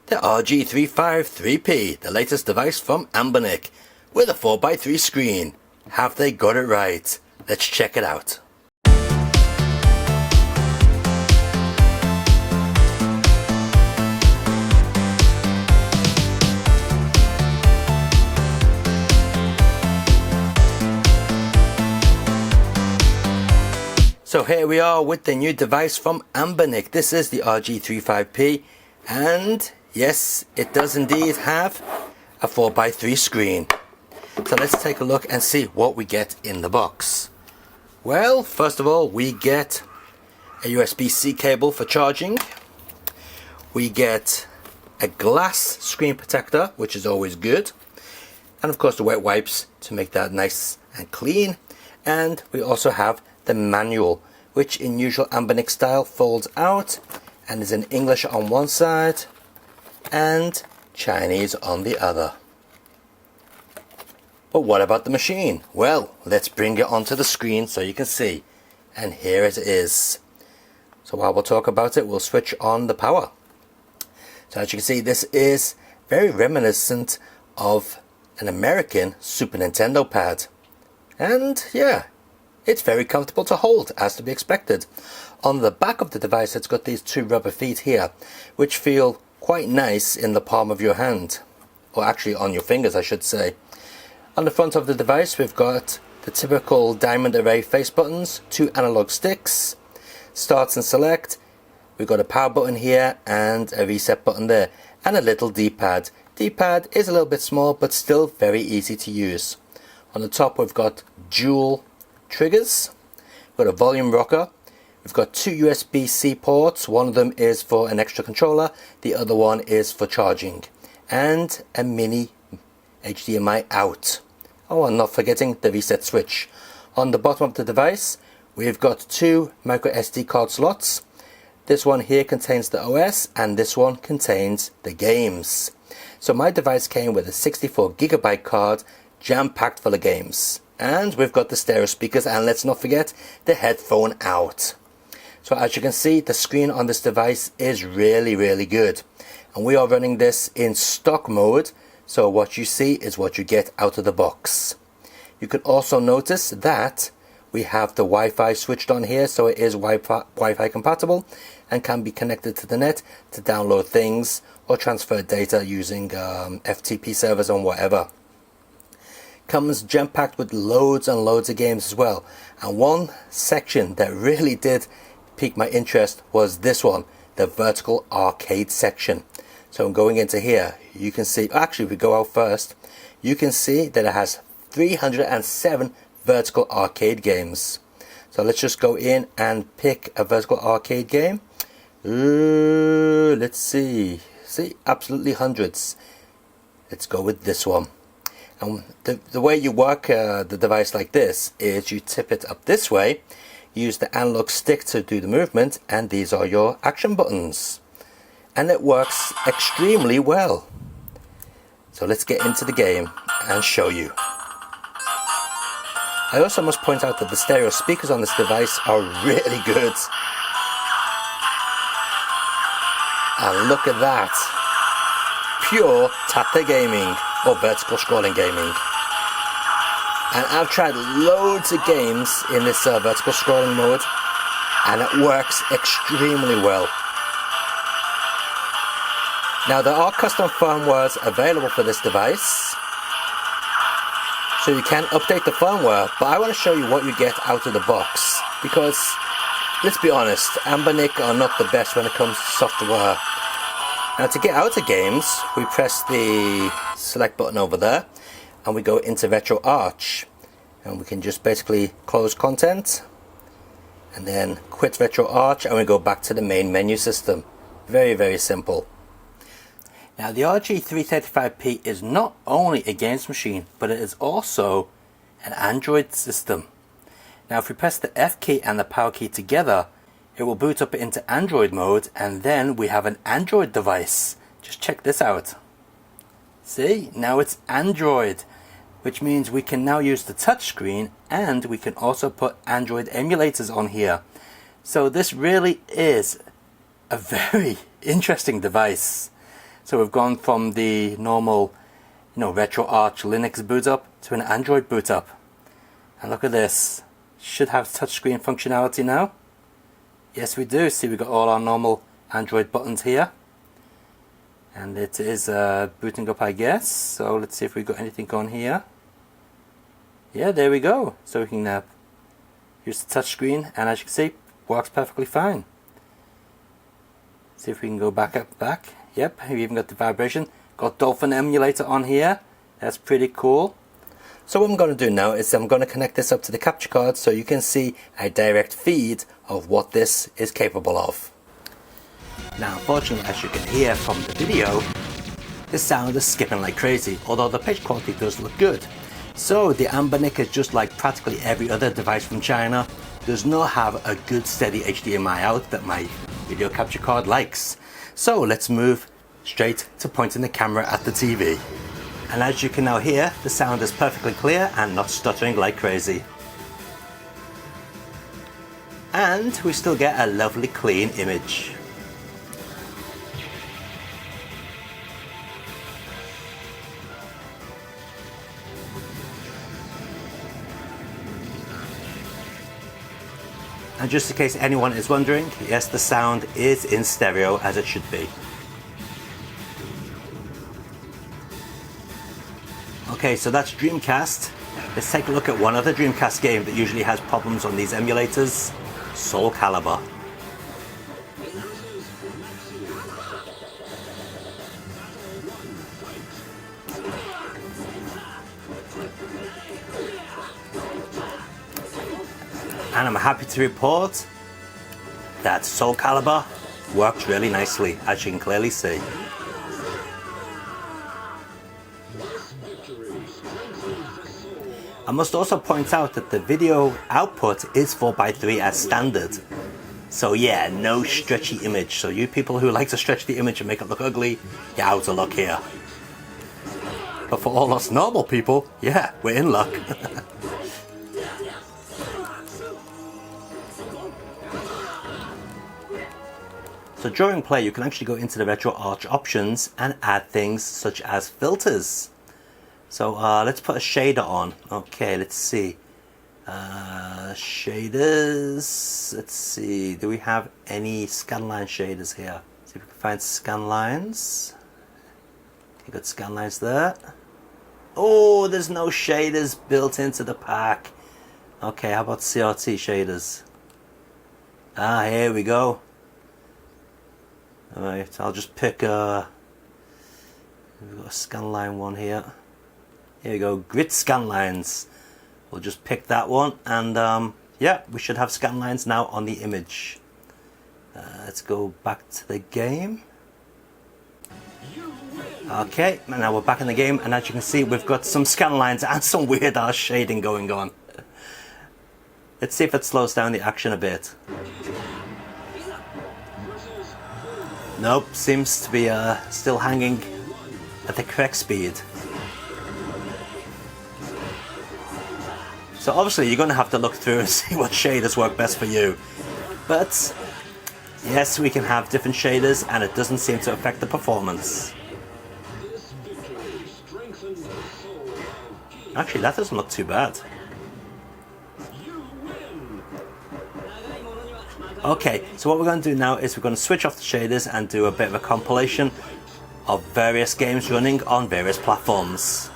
The RG353P, the latest device from Anbernic, with a 4x3 screen. Have they got it right? Let's check it out. So here we are with the new device from Anbernic. This is the RG353P, and yes, it does indeed have a 4x3 screen. So let's take a look and see what we get in the box. Well, first of all, we get a USB-C cable for charging. We get a glass screen protector, which is always good. And of course the wet wipes to make that nice and clean. And we also have the manual, which in usual Anbernic style folds out and is in English on one side and Chinese on the other. But what about the machine? Well, let's bring it onto the screen so you can see. And here it is. So while we'll talk about it, we'll switch on the power. So as you can see, this is very reminiscent of an American Super Nintendo pad. And yeah, it's very comfortable to hold, as to be expected. On the back of the device, it's got these two rubber feet here, which feel quite nice in the palm of your hand. Or actually on your fingers, I should say. On the front of the device, we've got the typical diamond array face buttons, two analog sticks, start and select. We've got a power button here and a reset button there, and a little D-pad. D-pad is a little bit small, but still very easy to use. On the top, we've got dual triggers. We've got a volume rocker. We've got two USB-C ports. One of them is for an extra controller, the other one is for charging, and a mini HDMI out. Oh, and not forgetting the reset switch. On the bottom of the device, we've got two micro SD card slots. This one here contains the OS, and this one contains the games. So my device came with a 64GB card, jam-packed full of games. And we've got the stereo speakers, and let's not forget the headphone out. So as you can see, the screen on this device is really good. And we are running this in stock mode, so what you see is what you get out of the box. You can also notice that we have the Wi-Fi switched on here, so it is Wi-Fi compatible and can be connected to the net to download things or transfer data using FTP servers and whatever. Comes jam-packed with loads and loads of games as well. And one section that really did pique my interest was this one, the vertical arcade section. So I'm going into here, you can see, actually if we go out first, you can see that it has 307 vertical arcade games. So let's just go in and pick a vertical arcade game. Let's see, absolutely hundreds. Let's go with this one. And the way you work the device like this is you tip it up this way, use the analog stick to do the movement, and these are your action buttons. And it works extremely well. So let's get into the game and show you. I also must point out that the stereo speakers on this device are really good. And look at that. Pure Tate gaming, or vertical scrolling gaming. And I've tried loads of games in this vertical scrolling mode, and it works extremely well. Now there are custom firmwares available for this device, so you can update the firmware, but I want to show you what you get out of the box, because let's be honest, Anbernic are not the best when it comes to software. Now to get out of games, we press the select button over there and we go into RetroArch, and we can just basically close content and then quit RetroArch, and we go back to the main menu system. Very simple. Now the RG353P is not only a games machine, but it is also an Android system. Now if we press the F key and the power key together, it will boot up into Android mode, and then we have an Android device. Just check this out. See, now it's Android, which means we can now use the touchscreen, and we can also put Android emulators on here. So this really is a very interesting device. So we've gone from the normal, RetroArch Linux boot up to an Android boot up. And look at this. Should have touchscreen functionality now. Yes, we do. See, we've got all our normal Android buttons here. And it is booting up, I guess. So let's see if we've got anything on here. Yeah, there we go. So we can use the touchscreen, and as you can see, works perfectly fine. See if we can go back. Yep, we even got the vibration. Got Dolphin Emulator on here. That's pretty cool. So what I'm going to do now is I'm going to connect this up to the capture card so you can see a direct feed of what this is capable of. Now unfortunately, as you can hear from the video, the sound is skipping like crazy, although the pitch quality does look good. So the Anbernic is just like practically every other device from China, does not have a good steady HDMI out that my video capture card likes. So let's move straight to pointing the camera at the TV. And as you can now hear, the sound is perfectly clear and not stuttering like crazy. And we still get a lovely clean image. And just in case anyone is wondering, yes, the sound is in stereo as it should be. Okay, so that's Dreamcast. Let's take a look at one other Dreamcast game that usually has problems on these emulators, Soul Calibur. And I'm happy to report that Soul Calibur works really nicely, as you can clearly see. I must also point out that the video output is 4:3 as standard. So yeah, no stretchy image. So you people who like to stretch the image and make it look ugly, you're out of luck here. But for all us normal people, yeah, we're in luck. So during play, you can actually go into the RetroArch options and add things such as filters. So let's put a shader on. Okay, let's see. Shaders. Let's see. Do we have any scanline shaders here? See if we can find scanlines. You got scanlines there. Oh, there's no shaders built into the pack. Okay, how about CRT shaders? Ah, here we go. Alright, I'll just pick we've got a scanline one here. Here we go, grid scanlines. We'll just pick that one, and yeah, we should have scanlines now on the image. Let's go back to the game. Okay, and now we're back in the game, and as you can see, we've got some scanlines and some weird ass shading going on. Let's see if it slows down the action a bit. Nope, seems to be still hanging at the correct speed. So obviously you're going to have to look through and see what shaders work best for you. But yes, we can have different shaders and it doesn't seem to affect the performance. Actually, that doesn't look too bad. Okay, so what we're going to do now is we're going to switch off the shaders and do a bit of a compilation of various games running on various platforms.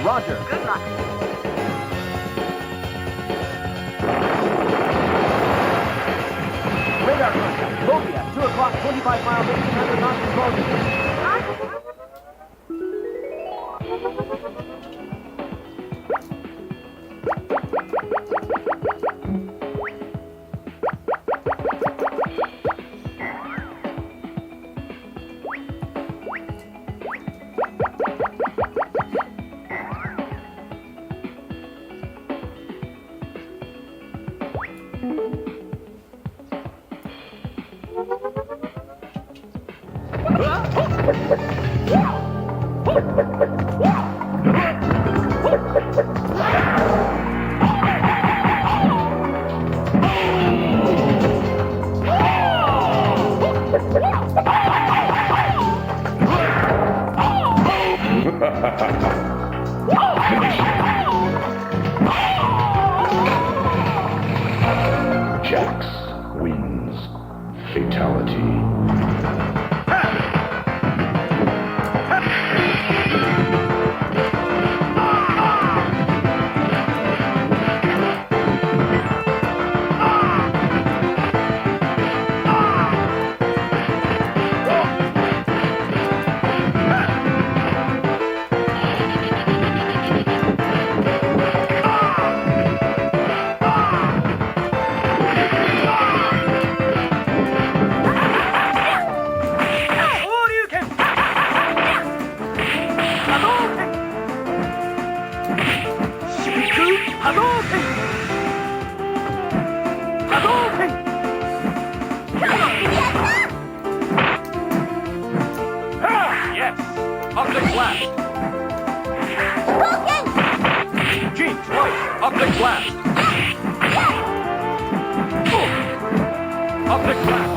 Roger. Good luck. Radar contact. Bogey at 2 o'clock, 25 miles, 1800 knots approaching. Jax wins. Fatality. Optic blast! G twice! Optic blast! Optic blast!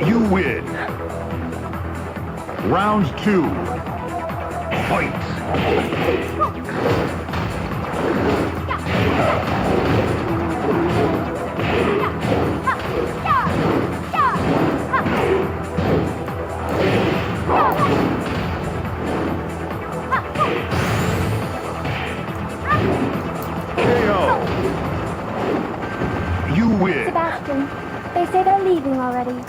You win. Round 2. Fight. KO. You win. Sebastian, they say they're leaving already.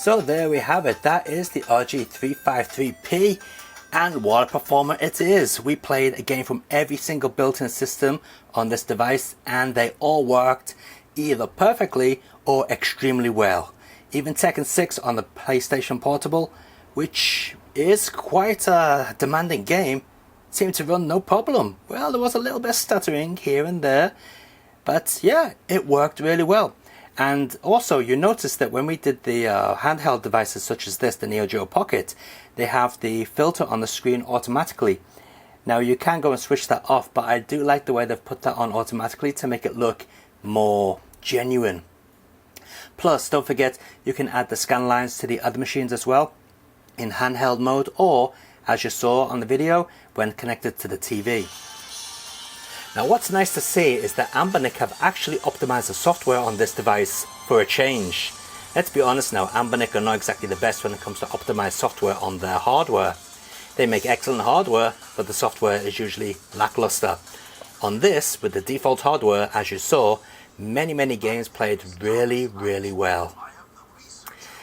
So there we have it. That is the RG353P, and what a performer it is. We played a game from every single built-in system on this device, and they all worked either perfectly or extremely well. Even Tekken 6 on the PlayStation Portable, which is quite a demanding game, seemed to run no problem. Well, there was a little bit of stuttering here and there, but yeah, it worked really well. And also you notice that when we did the handheld devices such as this, the Neo Geo Pocket, they have the filter on the screen automatically. Now you can go and switch that off, but I do like the way they've put that on automatically to make it look more genuine. Plus, don't forget, you can add the scan lines to the other machines as well in handheld mode, or as you saw on the video, when connected to the TV. Now what's nice to see is that Anbernic have actually optimized the software on this device for a change. Let's be honest now, Anbernic are not exactly the best when it comes to optimized software on their hardware. They make excellent hardware, but the software is usually lackluster. On this, with the default hardware, as you saw, many games played really well.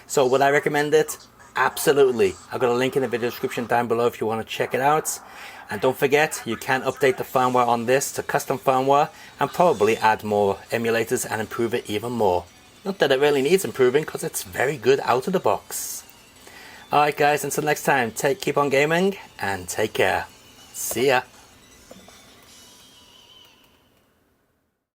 So would I recommend it? Absolutely. I've got a link in the video description down below if you want to check it out. And don't forget, you can update the firmware on this to custom firmware and probably add more emulators and improve it even more. Not that it really needs improving, because it's very good out of the box. Alright guys, until next time, keep on gaming and take care. See ya.